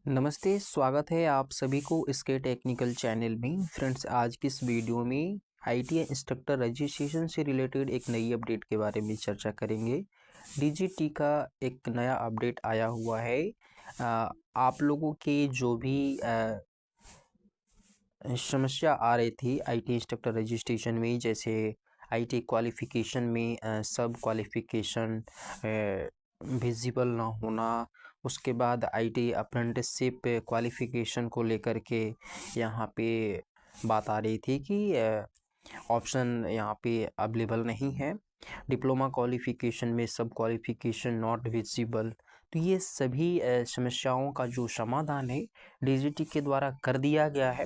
नमस्ते, स्वागत है आप सभी को इसके टेक्निकल चैनल में। फ्रेंड्स, आज की इस वीडियो में आईटीआई इंस्ट्रक्टर रजिस्ट्रेशन से रिलेटेड एक नई अपडेट के बारे में चर्चा करेंगे। डीजीटी का एक नया अपडेट आया हुआ है। आप लोगों के जो भी समस्या आ रही थी आईटी इंस्ट्रक्टर रजिस्ट्रेशन में, जैसे आईटी क्वालिफ़िकेशन में सब क्वालिफ़िकेशन विजिबल ना होना, उसके बाद आईटी अप्रेंटिसशिप क्वालिफ़िकेशन को लेकर के यहाँ पे बात आ रही थी कि ऑप्शन यहाँ पे अवेलेबल नहीं है। डिप्लोमा क्वालिफ़िकेशन में सब क्वालिफ़िकेशन नॉट विजिबल। तो ये सभी समस्याओं का जो समाधान है डीजीटी के द्वारा कर दिया गया है।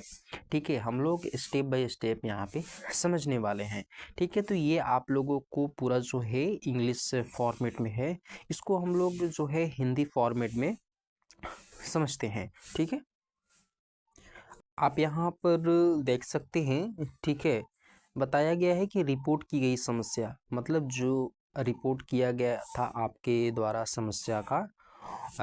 ठीक है, हम लोग स्टेप बाय स्टेप यहाँ पे समझने वाले हैं। ठीक है, तो ये आप लोगों को पूरा जो है इंग्लिश फॉर्मेट में है, इसको हम लोग जो है हिंदी फॉर्मेट में समझते हैं। ठीक है, आप यहाँ पर देख सकते हैं। ठीक है, बताया गया है कि रिपोर्ट की गई समस्या, मतलब जो रिपोर्ट किया गया था आपके द्वारा समस्या का,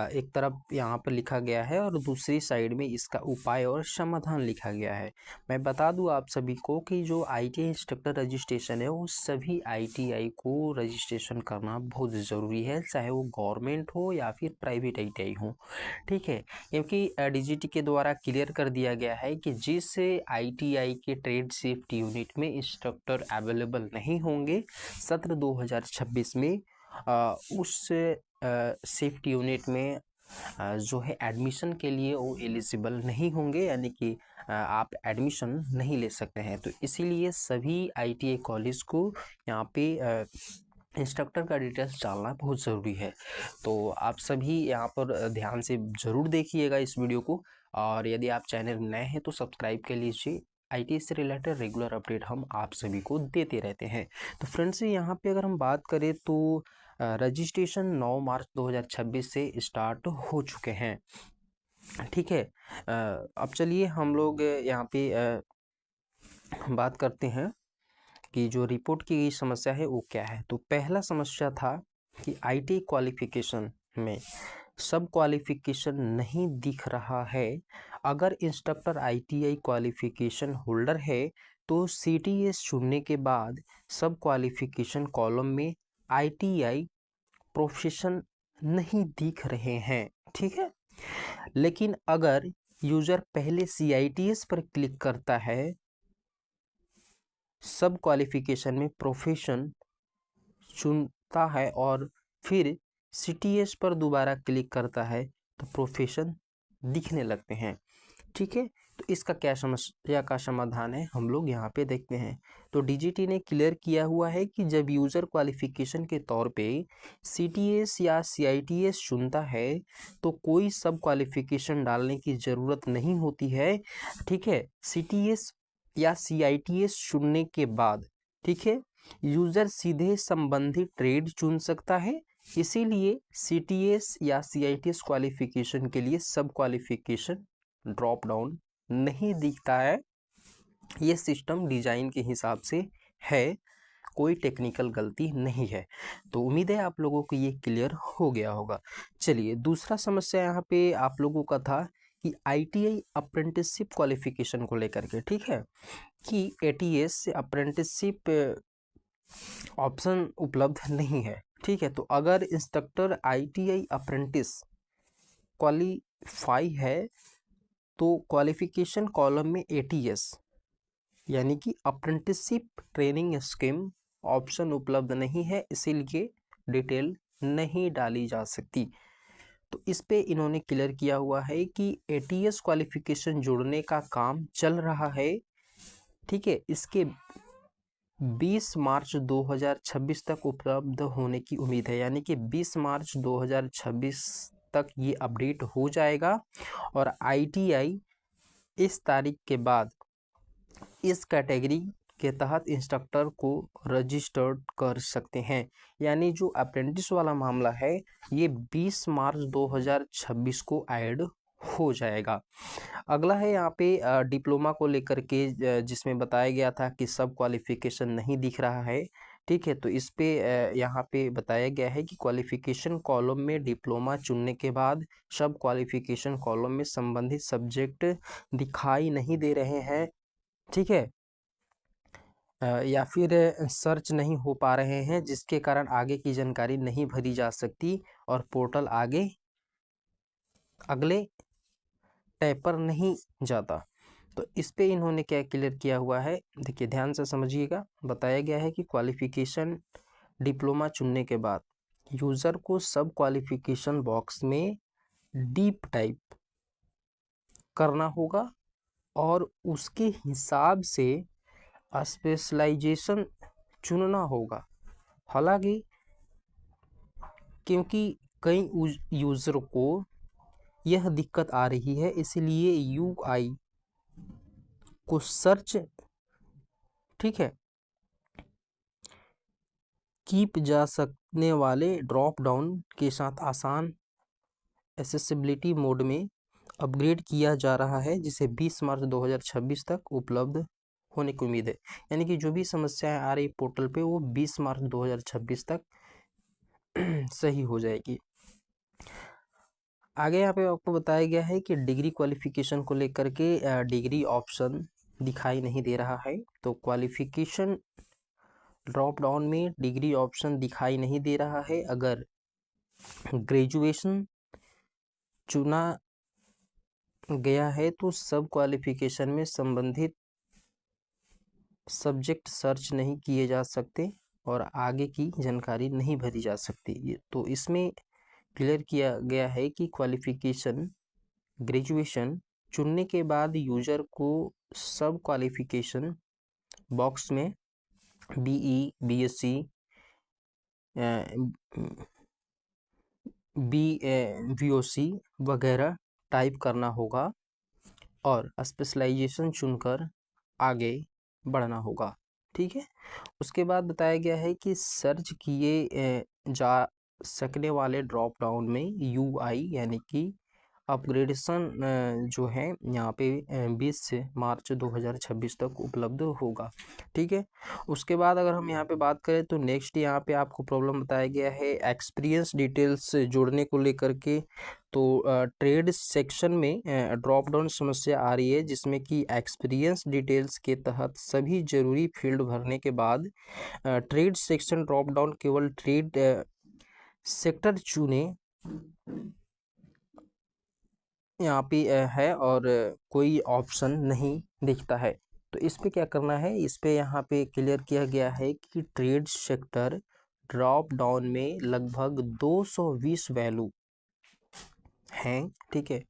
एक तरफ यहाँ पर लिखा गया है और दूसरी साइड में इसका उपाय और समाधान लिखा गया है। मैं बता दूं आप सभी को कि जो आईटीआई इंस्ट्रक्टर रजिस्ट्रेशन है वो सभी आईटीआई को रजिस्ट्रेशन करना बहुत ज़रूरी है, चाहे वो गवर्नमेंट हो या फिर प्राइवेट आईटीआई हो। ठीक है, क्योंकि डीजीटी के द्वारा क्लियर कर दिया गया है कि जिस आईटीआई के ट्रेड सेफ्टी यूनिट में इंस्ट्रक्टर अवेलेबल नहीं होंगे सत्र 2026 में, उस सेफ्टी यूनिट में जो है एडमिशन के लिए वो एलिजिबल नहीं होंगे, यानी कि आप एडमिशन नहीं ले सकते हैं। तो इसीलिए सभी आईटीआई कॉलेज को यहाँ पे इंस्ट्रक्टर का डिटेल्स डालना बहुत ज़रूरी है। तो आप सभी यहाँ पर ध्यान से ज़रूर देखिएगा इस वीडियो को, और यदि आप चैनल नए हैं तो सब्सक्राइब कर लीजिए। आईटी से रिलेटेड रेगुलर अपडेट हम आप सभी को देते रहते हैं। तो फ्रेंड्स, यहाँ पे अगर हम बात करें तो रजिस्ट्रेशन 9 मार्च 2026 से स्टार्ट हो चुके हैं। ठीक है, अब चलिए हम लोग यहाँ पे बात करते हैं कि जो रिपोर्ट की गई समस्या है वो क्या है। तो पहला समस्या था कि आईटी क्वालिफिकेशन में सब क्वालिफिकेशन नहीं दिख रहा है। अगर इंस्ट्रक्टर आईटीआई क्वालिफिकेशन होल्डर है तो सीटीएस चुनने के बाद सब क्वालिफिकेशन कॉलम में आईटीआई प्रोफेशन नहीं दिख रहे हैं। ठीक है, लेकिन अगर यूजर पहले सीआईटीएस पर क्लिक करता है, सब क्वालिफिकेशन में प्रोफेशन चुनता है और फिर सीटीएस पर दोबारा क्लिक करता है तो प्रोफेशन दिखने लगते हैं। ठीक है, तो इसका क्या समस्या का समाधान है हम लोग यहाँ पे देखते हैं। तो डीजीटी ने क्लियर किया हुआ है कि जब यूज़र क्वालिफिकेशन के तौर पे सीटीएस या सीआईटीएस चुनता है तो कोई सब क्वालिफिकेशन डालने की ज़रूरत नहीं होती है। ठीक है, सीटीएस या सीआईटीएस चुनने के बाद, ठीक है, यूज़र सीधे संबंधित ट्रेड चुन सकता है। इसीलिए सीटीएस या सीआईटीएस क्वालिफिकेशन के लिए सब क्वालिफिकेशन ड्रॉप डाउन नहीं दिखता है। ये सिस्टम डिजाइन के हिसाब से है, कोई टेक्निकल गलती नहीं है। तो उम्मीद है आप लोगों को ये क्लियर हो गया होगा। चलिए, दूसरा समस्या यहाँ पे आप लोगों का था कि आईटीआई अप्रेंटिसशिप क्वालिफिकेशन को लेकर के, ठीक है, कि एटीएस से अप्रेंटिसशिप ऑप्शन उपलब्ध नहीं है। ठीक है, तो अगर इंस्ट्रक्टर आईटीआई अप्रेंटिस क्वालिफाई है तो क्वालिफिकेशन कॉलम में एटीएस यानी कि अप्रेंटिसशिप ट्रेनिंग स्कीम ऑप्शन उपलब्ध नहीं है, इसीलिए डिटेल नहीं डाली जा सकती। तो इस पे इन्होंने क्लियर किया हुआ है कि एटीएस क्वालिफिकेशन जोड़ने का काम चल रहा है। ठीक है, इसके 20 मार्च 2026 तक उपलब्ध होने की उम्मीद है, यानी कि 20 मार्च 2026 तक ये अपडेट हो जाएगा और आईटीआई इस तारीख के बाद इस कैटेगरी के तहत इंस्ट्रक्टर को रजिस्टर्ड कर सकते हैं। यानी जो अप्रेंटिस वाला मामला है ये 20 मार्च 2026 को ऐड हो जाएगा। अगला है यहाँ पे डिप्लोमा को लेकर के, जिसमें बताया गया था कि सब क्वालिफिकेशन नहीं दिख रहा है। ठीक है। तो इस पे यहाँ पे बताया गया है कि क्वालिफिकेशन कॉलम में डिप्लोमा चुनने के बाद सब क्वालिफिकेशन कॉलम में संबंधित सब्जेक्ट दिखाई नहीं दे रहे हैं, ठीक है, या फिर सर्च नहीं हो पा रहे हैं, जिसके कारण आगे की जानकारी नहीं भरी जा सकती और पोर्टल आगे अगले टैब पर नहीं जाता। तो इस पे इन्होंने क्या क्लियर किया हुआ है, देखिए ध्यान से समझिएगा। बताया गया है कि क्वालिफिकेशन डिप्लोमा चुनने के बाद यूज़र को सब क्वालिफिकेशन बॉक्स में डीप टाइप करना होगा और उसके हिसाब से स्पेशलाइजेशन चुनना होगा। हालांकि क्योंकि कई यूज़र को यह दिक्कत आ रही है, इसलिए यूआई को सर्च, ठीक है, कीप जा सकने वाले ड्रॉप डाउन के साथ आसान एक्सेसिबिलिटी मोड में अपग्रेड किया जा रहा है, जिसे 20 मार्च 2026 तक उपलब्ध होने की उम्मीद है। यानी कि जो भी समस्याएं आ रही पोर्टल पे वो 20 मार्च 2026 तक सही हो जाएगी। आगे यहाँ पे आपको बताया गया है कि डिग्री क्वालिफिकेशन को लेकर के डिग्री ऑप्शन दिखाई नहीं दे रहा है। तो क्वालिफिकेशन ड्रॉप डाउन में डिग्री ऑप्शन दिखाई नहीं दे रहा है। अगर ग्रेजुएशन चुना गया है तो सब क्वालिफिकेशन में संबंधित सब्जेक्ट सर्च नहीं किए जा सकते और आगे की जानकारी नहीं भरी जा सकती। तो इसमें क्लियर किया गया है कि क्वालिफिकेशन ग्रेजुएशन चुनने के बाद यूजर को सब क्वालिफिकेशन बॉक्स में बीई, बीएससी, वीओसी वगैरह टाइप करना होगा और स्पेशलाइजेशन चुनकर आगे बढ़ना होगा, ठीक है। उसके बाद बताया गया है कि सर्च किए जा सकने वाले ड्रॉप डाउन में यूआई यानी कि अपग्रेडेशन जो है यहाँ पे 20 मार्च 2026 तक उपलब्ध होगा, ठीक है। उसके बाद अगर हम यहाँ पे बात करें तो नेक्स्ट यहाँ पे आपको प्रॉब्लम बताया गया है एक्सपीरियंस डिटेल्स जोड़ने को लेकर के। तो ट्रेड सेक्शन में ड्रॉप डाउन समस्या आ रही है, जिसमें कि एक्सपीरियंस डिटेल्स के तहत सभी जरूरी फील्ड भरने के बाद ट्रेड सेक्शन ड्रॉप डाउन केवल ट्रेड सेक्टर चुने यहाँ पे है और कोई ऑप्शन नहीं दिखता है। तो इस पे क्या करना है, इस पे यहाँ पे क्लियर किया गया है कि ट्रेड सेक्टर ड्रॉप डाउन में लगभग 220 वैल्यू हैं, ठीक है।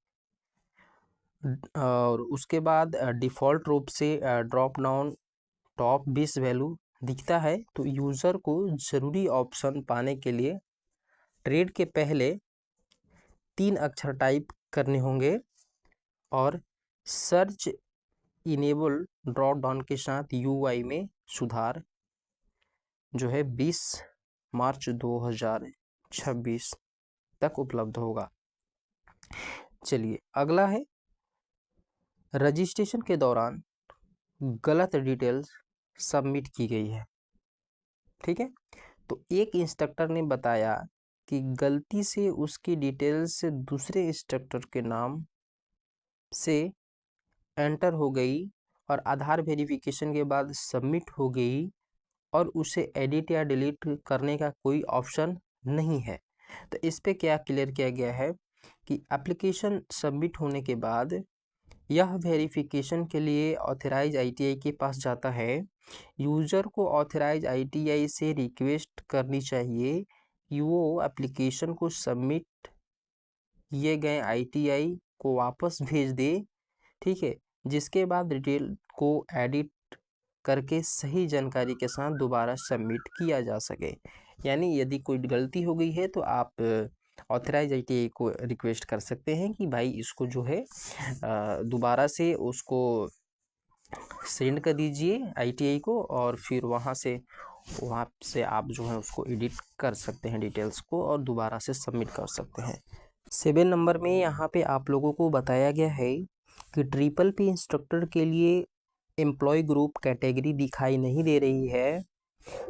और उसके बाद डिफ़ॉल्ट रूप से ड्रॉप डाउन टॉप 20 वैल्यू दिखता है। तो यूज़र को ज़रूरी ऑप्शन पाने के लिए ट्रेड के पहले 3 अक्षर टाइप करने होंगे और सर्च इनेबल ड्रॉप डाउन के साथ यूआई में सुधार जो है 20 मार्च 2026 तक उपलब्ध होगा। चलिए अगला है रजिस्ट्रेशन के दौरान गलत डिटेल्स सबमिट की गई है, ठीक है। तो एक इंस्ट्रक्टर ने बताया कि गलती से उसकी डिटेल्स दूसरे इंस्ट्रक्टर के नाम से एंटर हो गई और आधार वेरिफिकेशन के बाद सबमिट हो गई और उसे एडिट या डिलीट करने का कोई ऑप्शन नहीं है। तो इस पे क्या क्लियर किया गया है कि एप्लीकेशन सबमिट होने के बाद यह वेरिफिकेशन के लिए ऑथराइज आईटीआई के पास जाता है। यूज़र को ऑथराइज आईटीआई से रिक्वेस्ट करनी चाहिए कि वो एप्लीकेशन को सबमिट किए गए आईटीआई को वापस भेज दे, ठीक है, जिसके बाद डिटेल को एडिट करके सही जानकारी के साथ दोबारा सबमिट किया जा सके। यानी यदि कोई गलती हो गई है तो आप ऑथराइज आईटीआई को रिक्वेस्ट कर सकते हैं कि भाई इसको जो है दोबारा से उसको सेंड कर दीजिए आईटीआई को और फिर वहाँ से आप जो है उसको एडिट कर सकते हैं डिटेल्स को और दोबारा से सबमिट कर सकते हैं। 7 नंबर में यहाँ पे आप लोगों को बताया गया है कि ट्रिपल पी इंस्ट्रक्टर के लिए एम्प्लॉय ग्रुप कैटेगरी दिखाई नहीं दे रही है।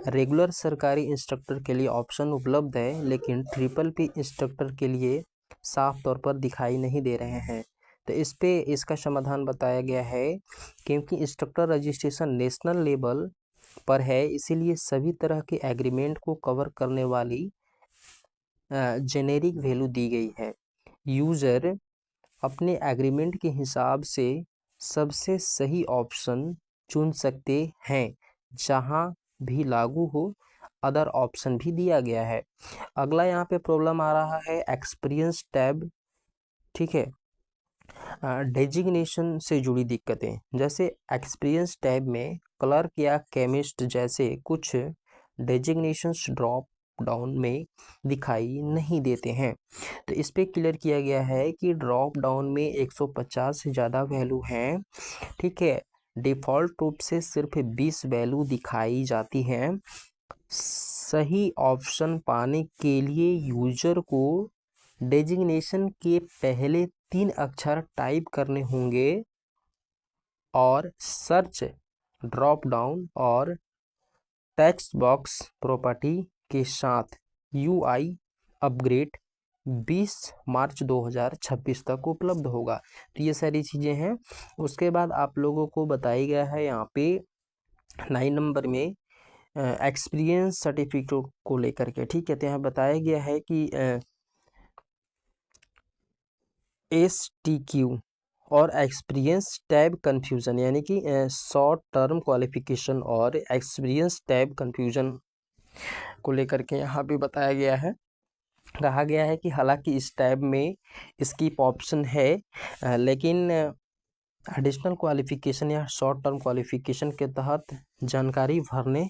रेगुलर सरकारी इंस्ट्रक्टर के लिए ऑप्शन उपलब्ध है, लेकिन ट्रिपल पी इंस्ट्रक्टर के लिए साफ तौर पर दिखाई नहीं दे रहे हैं। तो इस पे इसका समाधान बताया गया है, क्योंकि इंस्ट्रक्टर रजिस्ट्रेशन नेशनल लेवल पर है, इसीलिए सभी तरह के एग्रीमेंट को कवर करने वाली जेनेरिक वैल्यू दी गई है। यूजर अपने एग्रीमेंट के हिसाब से सबसे सही ऑप्शन चुन सकते हैं, जहां भी लागू हो। अदर ऑप्शन भी दिया गया है। अगला यहाँ पे प्रॉब्लम आ रहा है एक्सपीरियंस टैब, ठीक है। डेजिग्नेशन से जुड़ी दिक्कतें, जैसे एक्सपीरियंस टैब में क्लर्क या केमिस्ट जैसे कुछ डेजिग्नेशंस ड्रॉप डाउन में दिखाई नहीं देते हैं। तो इस पे क्लियर किया गया है कि ड्रॉप डाउन में 150 से ज़्यादा वैल्यू हैं, ठीक है। डिफ़ॉल्ट रूप से सिर्फ 20 वैल्यू दिखाई जाती हैं। सही ऑप्शन पाने के लिए यूजर को डेजिग्नेशन के पहले 3 अक्षर टाइप करने होंगे और सर्च ड्रॉप डाउन और टेक्स्ट बॉक्स प्रॉपर्टी के साथ यूआई अपग्रेड 20 मार्च 2026 तक उपलब्ध होगा। तो ये सारी चीज़ें हैं। उसके बाद आप लोगों को बताया गया है यहाँ पे 9 नंबर में एक्सपीरियंस सर्टिफिकेट को लेकर के, ठीक है। तो यहाँ बताया गया है कि STQ और एक्सपीरियंस टैब कन्फ्यूज़न, यानी कि शॉर्ट टर्म क्वालिफिकेशन और एक्सपीरियंस टैब कन्फ्यूज़न को लेकर के यहाँ पे बताया गया है। कहा गया है कि हालांकि इस टैब में स्किप ऑप्शन है, लेकिन एडिशनल क्वालिफिकेशन या शॉर्ट टर्म क्वालिफिकेशन के तहत जानकारी भरने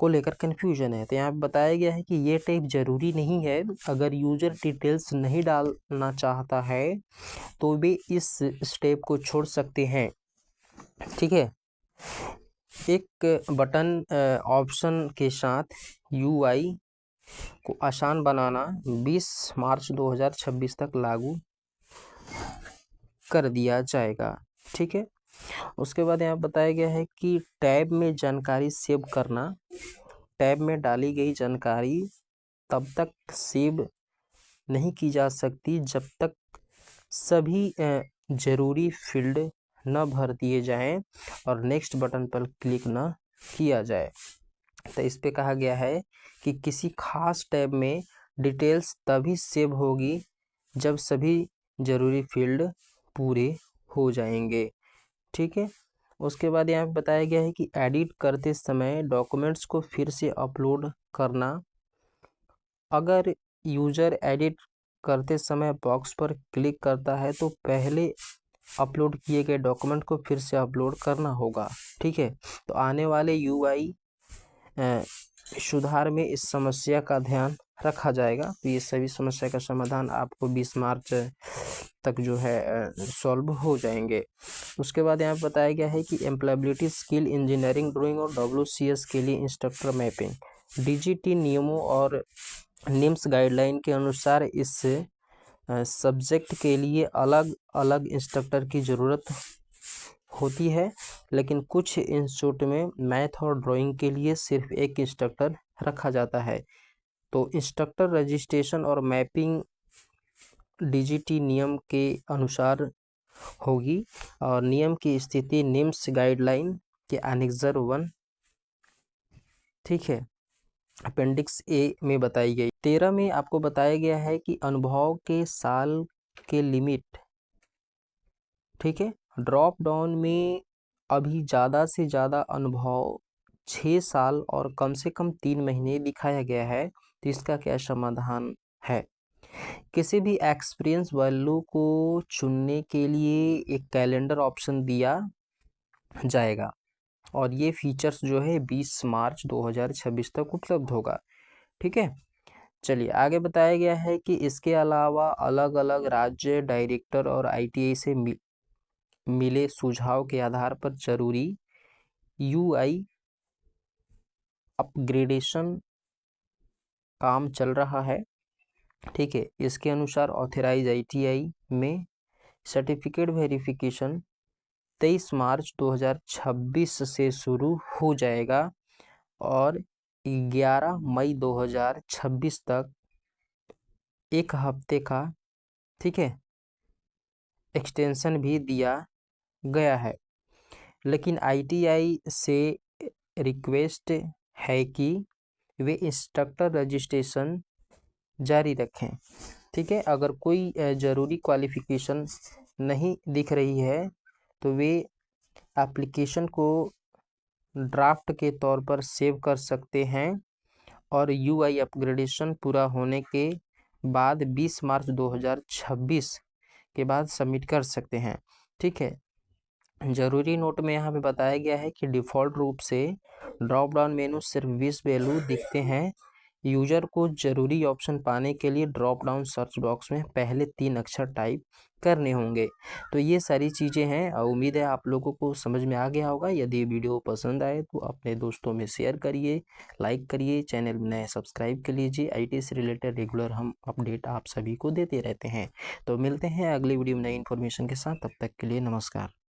को लेकर कन्फ्यूजन है। तो यहाँ बताया गया है कि ये टैब ज़रूरी नहीं है। अगर यूजर डिटेल्स नहीं डालना चाहता है तो वे इस स्टेप को छोड़ सकते हैं, ठीक है। एक बटन ऑप्शन के साथ यूआई को आसान बनाना 20 मार्च 2026 तक लागू कर दिया जाएगा, ठीक है। उसके बाद यहाँ बताया गया है कि टैब में जानकारी सेव करना। टैब में डाली गई जानकारी तब तक सेव नहीं की जा सकती जब तक सभी ज़रूरी फील्ड न भर दिए जाएं और नेक्स्ट बटन पर क्लिक न किया जाए। तो इस पे कहा गया है कि किसी खास टैब में डिटेल्स तभी सेव होगी जब सभी ज़रूरी फील्ड पूरे हो जाएंगे, ठीक है। उसके बाद यहाँ पे बताया गया है कि एडिट करते समय डॉक्यूमेंट्स को फिर से अपलोड करना। अगर यूज़र एडिट करते समय बॉक्स पर क्लिक करता है तो पहले अपलोड किए गए डॉक्यूमेंट को फिर से अपलोड करना होगा, ठीक है। तो आने वाले यूआई सुधार में इस समस्या का ध्यान रखा जाएगा। तो ये सभी समस्या का समाधान आपको 20 मार्च तक जो है सॉल्व हो जाएंगे। उसके बाद यहाँ बताया गया है कि एम्प्लॉयबिलिटी स्किल इंजीनियरिंग ड्राइंग और WCS के लिए इंस्ट्रक्टर मैपिंग DGT नियमों और निम्स गाइडलाइन के अनुसार इस सब्जेक्ट के लिए अलग अलग इंस्ट्रक्टर की ज़रूरत होती है, लेकिन कुछ इंस्टीट्यूट में मैथ और ड्राइंग के लिए सिर्फ एक इंस्ट्रक्टर रखा जाता है। तो इंस्ट्रक्टर रजिस्ट्रेशन और मैपिंग DGT नियम के अनुसार होगी और नियम की स्थिति निम्स गाइडलाइन के एनेक्सर 1, ठीक है, अपेंडिक्स ए में बताई गई। 13 में आपको बताया गया है कि अनुभव के साल के लिमिट, ठीक है। ड्रॉप डाउन में अभी ज़्यादा से ज़्यादा अनुभव 6 साल और कम से कम 3 महीने दिखाया गया है। तो इसका क्या समाधान है? किसी भी एक्सपीरियंस वैल्यू को चुनने के लिए एक कैलेंडर ऑप्शन दिया जाएगा और ये फीचर्स जो है 20 मार्च 2026 तक उपलब्ध होगा, ठीक है। चलिए आगे बताया गया है कि इसके अलावा अलग अलग राज्य डायरेक्टर और ITI से मिले सुझाव के आधार पर जरूरी UI अपग्रेडेशन काम चल रहा है, ठीक है। इसके अनुसार ऑथराइज ITI में सर्टिफिकेट वेरिफिकेशन 23 मार्च 2026 से शुरू हो जाएगा और 11 मई 2026 तक एक हफ्ते का, ठीक है, एक्सटेंशन भी दिया गया है। लेकिन ITI से रिक्वेस्ट है कि वे इंस्ट्रक्टर रजिस्ट्रेशन जारी रखें, ठीक है। अगर कोई ज़रूरी क्वालिफ़िकेशन नहीं दिख रही है तो वे एप्लीकेशन को ड्राफ्ट के तौर पर सेव कर सकते हैं और UI अपग्रेडेशन पूरा होने के बाद 20 मार्च 2026 के बाद सबमिट कर सकते हैं, ठीक है। ज़रूरी नोट में यहाँ पे बताया गया है कि डिफ़ॉल्ट रूप से ड्रॉप डाउन मेनू सिर्फ 20 वैल्यू दिखते हैं। यूज़र को ज़रूरी ऑप्शन पाने के लिए ड्रॉप डाउन सर्च बॉक्स में पहले 3 अक्षर टाइप करने होंगे। तो ये सारी चीज़ें हैं और उम्मीद है आप लोगों को समझ में आ गया होगा। यदि ये वीडियो पसंद आए तो अपने दोस्तों में शेयर करिए, लाइक करिए, चैनल में नए सब्सक्राइब कर लीजिए। IT से रिलेटेड रेगुलर हम अपडेट आप सभी को देते रहते हैं। तो मिलते हैं अगली वीडियो में नई इन्फॉर्मेशन के साथ, तब तक के लिए नमस्कार।